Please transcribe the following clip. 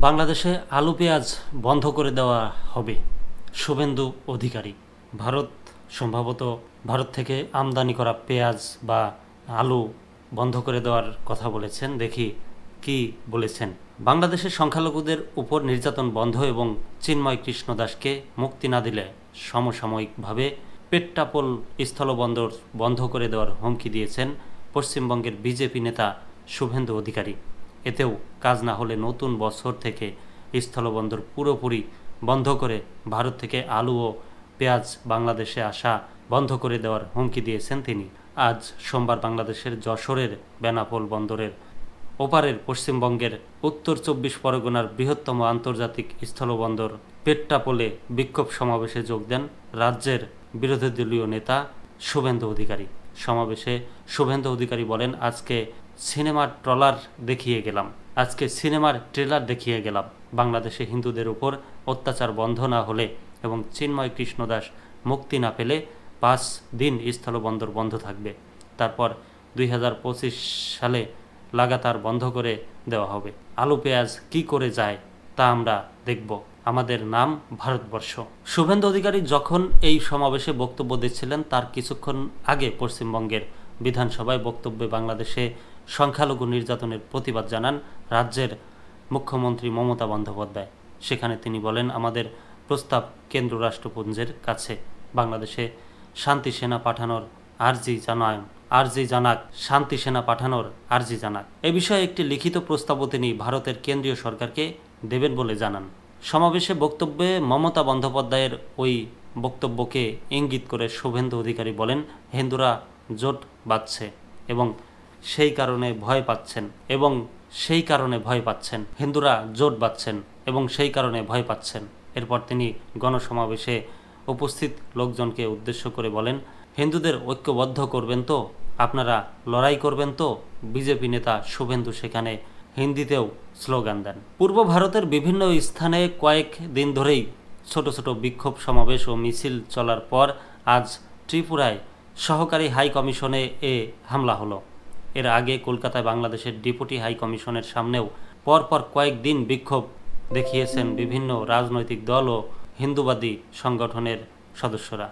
বাংলাদেশে আলু পেঁয়াজ বন্ধ করে দেওয়া হবে, শুভেন্দু অধিকারী। ভারত সম্ভবত ভারত থেকে আমদানি করা পেঁয়াজ বা আলু বন্ধ করে দেওয়ার কথা বলেছেন। দেখি কি বলেছেন। বাংলাদেশের সংখ্যালঘুদের উপর নির্যাতন বন্ধ এবং চিন্ময় কৃষ্ণ দাসকে মুক্তি না দিলে সমসাময়িকভাবে পেট্টাপোল স্থলবন্দর বন্ধ করে দেওয়ার হুমকি দিয়েছেন পশ্চিমবঙ্গের বিজেপি নেতা শুভেন্দু অধিকারী। এতেও কাজ না হলে নতুন বছর থেকে স্থলবন্দর পুরোপুরি বন্ধ করে ভারত থেকে আলু ও পেঁয়াজ বাংলাদেশে আসা বন্ধ করে দেওয়ার হুমকি দিয়েছেন তিনি। আজ সোমবার বাংলাদেশের যশোরের বেনাপোল বন্দরের ওপারের পশ্চিমবঙ্গের উত্তর ২৪ পরগনার বৃহত্তম আন্তর্জাতিক স্থলবন্দর পেট্টাপোলে বিক্ষোভ সমাবেশে যোগ দেন রাজ্যের বিরোধী দলীয় নেতা শুভেন্দু অধিকারী। সমাবেশে শুভেন্দু অধিকারী বলেন, আজকে সিনেমার ট্রেলার দেখিয়ে গেলাম। বাংলাদেশে হিন্দুদের উপর অত্যাচার বন্ধ না হলে এবং চিন্ময় কৃষ্ণ দাস মুক্তি না পেলে ৫ দিন স্থলবন্দর বন্ধ থাকবে। তারপর ২০২৫ সালে লাগাতার বন্ধ করে দেওয়া হবে। আলু পেঁয়াজ কি করে যায় তা আমরা দেখব। আমাদের নাম ভারতবর্ষ। শুভেন্দু অধিকারী যখন এই সমাবেশে বক্তব্য দিচ্ছিলেন তার কিছুক্ষণ আগে পশ্চিমবঙ্গের বিধানসভায় বক্তব্যে বাংলাদেশে সংখ্যালঘু নির্যাতনের প্রতিবাদ জানান রাজ্যের মুখ্যমন্ত্রী মমতা বন্দ্যোপাধ্যায়। সেখানে তিনি বলেন, আমাদের প্রস্তাব কেন্দ্র রাষ্ট্রপুঞ্জের কাছে, বাংলাদেশে শান্তি সেনা পাঠানোর আর্জি জানাক। এ বিষয়ে একটি লিখিত প্রস্তাবও তিনি ভারতের কেন্দ্রীয় সরকারকে দেবেন বলে জানান। সমাবেশে বক্তব্যে মমতা বন্দ্যোপাধ্যায়ের ওই বক্তব্যকে ইঙ্গিত করে শুভেন্দু অধিকারী বলেন, হিন্দুরা জোট বাঁধছে এবং সেই কারণে ভয় পাচ্ছেন। এরপর তিনি গণসমাবেশে উপস্থিত লোকজনকে উদ্দেশ্য করে বলেন, হিন্দুদের ঐক্যবদ্ধ করবেন তো, আপনারা লড়াই করবেন তো। বিজেপি নেতা শুভেন্দু সেখানে হিন্দিতেও স্লোগান দেন। পূর্ব ভারতের বিভিন্ন স্থানে কয়েক দিন ধরেই ছোট ছোট বিক্ষোভ সমাবেশ ও মিছিল চলার পর আজ ত্রিপুরায় সহকারী হাই কমিশনে হামলা হলো। এর আগে কলকাতায় বাংলাদেশের ডেপুটি হাই কমিশনের সামনেও পরপর কয়েকদিন বিক্ষোভ দেখিয়েছেন বিভিন্ন রাজনৈতিক দল ও হিন্দুবাদী সংগঠনের সদস্যরা।